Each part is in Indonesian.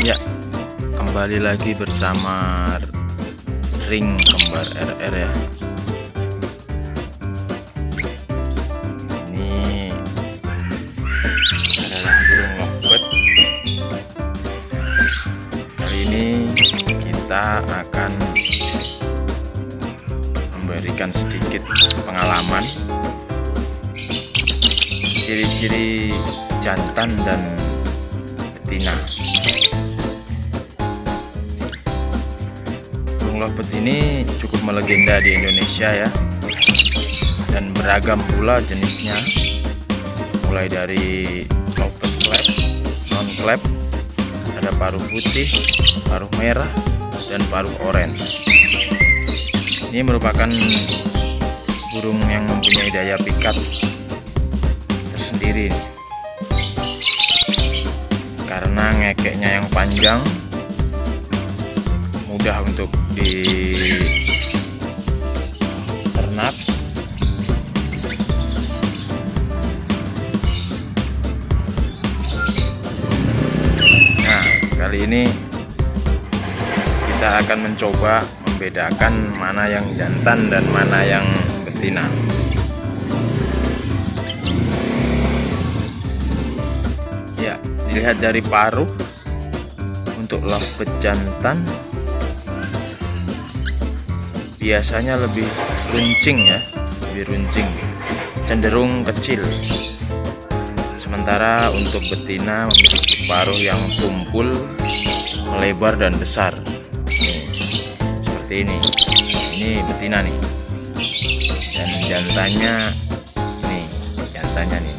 Ya, kembali lagi bersama ring kembar RR ya. Ini adalah burung lovebird. Kali ini kita akan memberikan sedikit pengalaman ciri-ciri jantan dan betina. Burung lovebird ini cukup melegenda di Indonesia ya, dan beragam pula jenisnya, mulai dari lovebird clap, non clap, ada paruh putih, paruh merah, dan paruh orange. Ini merupakan burung yang mempunyai daya pikat tersendiri nih, karena ngekeknya yang panjang, mudah untuk diternak. Nah, kali ini kita akan mencoba membedakan mana yang jantan dan mana yang betina. Ya, dilihat dari paruh, untuk lovebird jantan biasanya lebih runcing ya, cenderung kecil. Sementara untuk betina memiliki paruh yang tumpul, melebar dan besar. Seperti ini. Ini betina nih. Dan jantannya nih, nih.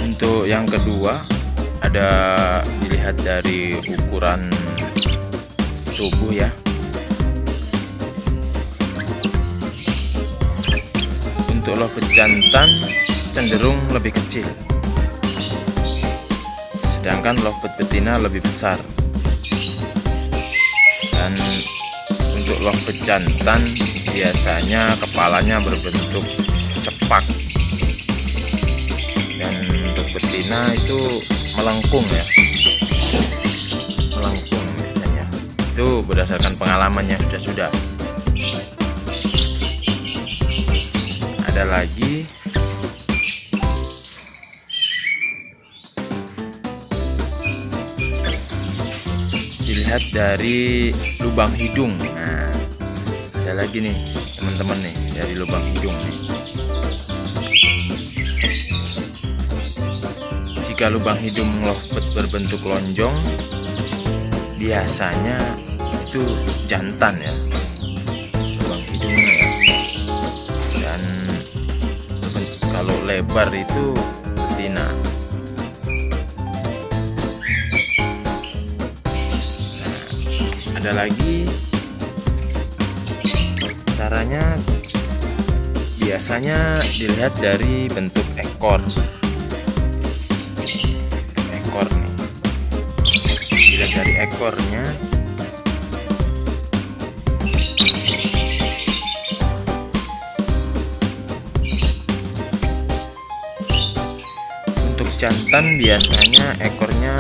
Untuk yang kedua, ada dilihat dari ukuran tubuh ya. Untuk lovebird jantan cenderung lebih kecil, sedangkan lovebird betina lebih besar. Dan untuk lovebird jantan biasanya kepalanya berbentuk cepak, dan untuk betina itu melengkung ya, melengkung biasanya. Itu berdasarkan pengalamannya sudah. Ada lagi dilihat dari lubang hidung. Nah, ada lagi nih teman-teman nih, dari lubang hidung nih. Jika lubang hidung lovebird berbentuk lonjong, biasanya itu jantan ya, lubang hidungnya ya. Dan kalau lebar itu betina. Ada lagi caranya, biasanya dilihat dari bentuk ekor nih. Dilihat dari ekornya, untuk jantan biasanya ekornya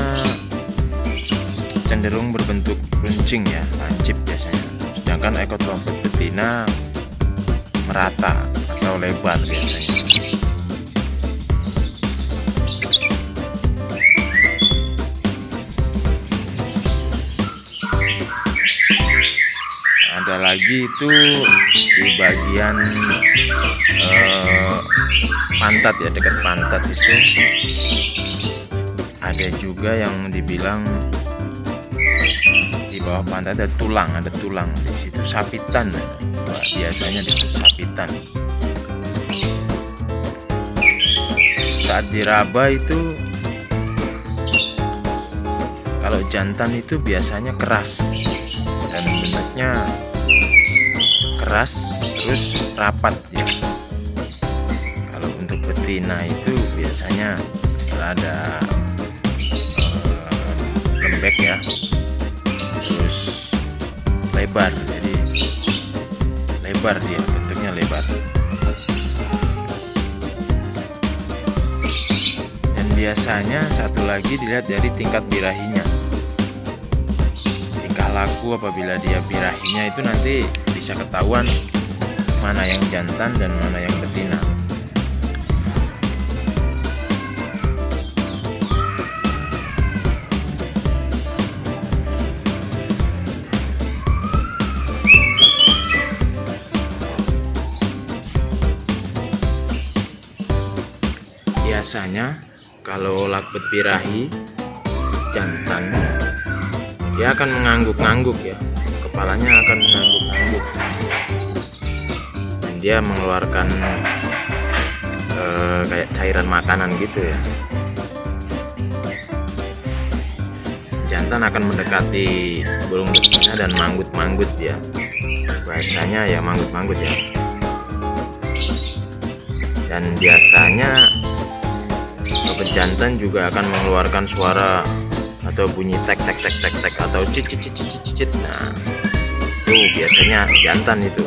cenderung berbentuk runcing ya, lancip biasanya. Sedangkan ekor lovebird betina merata atau lebar biasanya. Ada lagi itu di bagian pantat ya, dekat pantat itu ada juga yang dibilang di bawah pantat ada tulang di situ, sapitan. Biasanya disebut sapitan. Saat diraba itu, kalau jantan itu biasanya keras dan bentuknya keras terus rapat ya. Kalau untuk betina itu biasanya rada lembek ya, terus lebar, jadi lebar, dia bentuknya lebar. Dan biasanya satu lagi dilihat dari tingkat birahinya. Tingkah laku apabila dia birahinya itu nanti bisa ketahuan mana yang jantan dan mana yang betina. Biasanya kalau lakbet birahi jantan, dia akan mengangguk-angguk ya, kepalanya akan mengangguk-angguk dan dia mengeluarkan kayak cairan makanan gitu ya. Jantan akan mendekati burung betina dan manggut-manggut ya, bahasanya ya manggut-manggut ya. Dan biasanya jantan juga akan mengeluarkan suara atau bunyi tek tek tek tek tek atau cicit cicit cicit. Nah, itu biasanya jantan itu.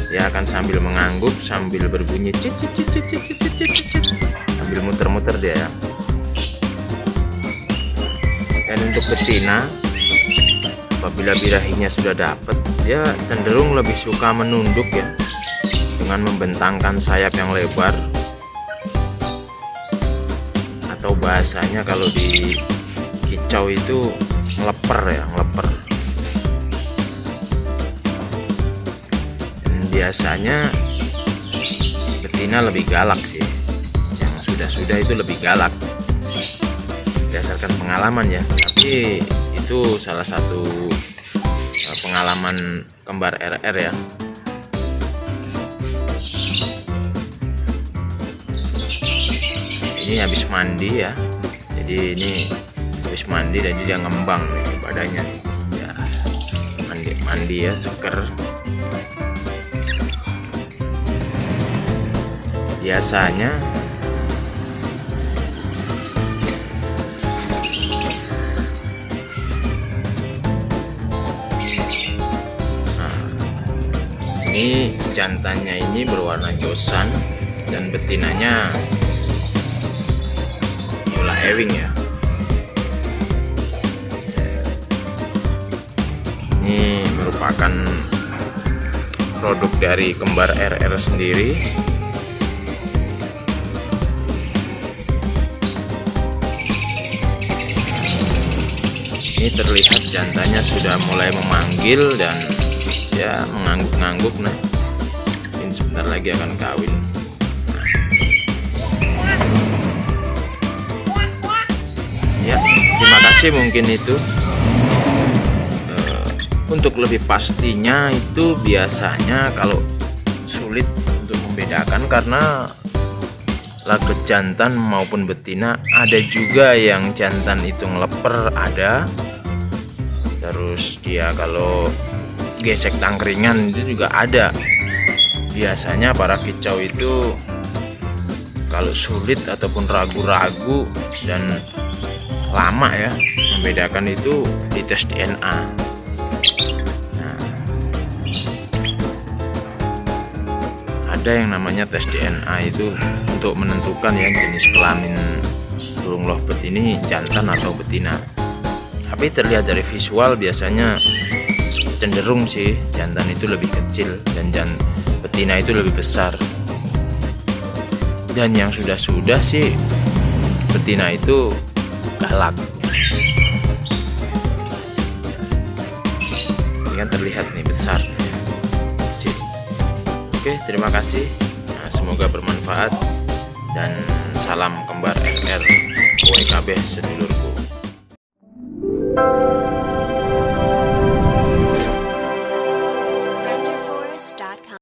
Dia akan sambil mengangguk sambil berbunyi cicit cicit cicit cicit sambil muter-muter dia ya. Dan untuk betina, apabila birahinya sudah dapat, dia cenderung lebih suka menunduk ya, dengan membentangkan sayap yang lebar. Atau bahasanya kalau di kicau itu ngeleper ya, ngeleper. Dan biasanya betina lebih galak sih, yang sudah itu lebih galak berdasarkan pengalaman ya. Tapi itu salah satu pengalaman kembar RR ya. Ini habis mandi ya, jadi ini habis mandi dan dia ngembang nih badannya ya, mandi ya, seger. Biasanya ini jantannya ini berwarna josan dan betinanya ewing ya. Ini merupakan produk dari kembar RR sendiri. Ini terlihat jantannya sudah mulai memanggil dan ya mengangguk-angguk. Nah, ini sebentar lagi akan kawin. Ya, terima kasih mungkin itu. Untuk lebih pastinya itu biasanya kalau sulit untuk membedakan karena lakbet jantan maupun betina, ada juga yang jantan itu ngeleper ada. Terus dia kalau gesek tangkringan itu juga ada. Biasanya para kicau itu kalau sulit ataupun ragu-ragu dan lama ya membedakan itu di tes DNA. Nah, ada yang namanya tes DNA itu untuk menentukan ya jenis kelamin burung lovebird ini jantan atau betina. Tapi terlihat dari visual biasanya cenderung sih jantan itu lebih kecil dan betina itu lebih besar. Dan yang sudah sih betina itu galak. Ini kan terlihat nih besar. Oke, terima kasih. Nah, semoga bermanfaat dan salam kembar RR WKB sedulurku.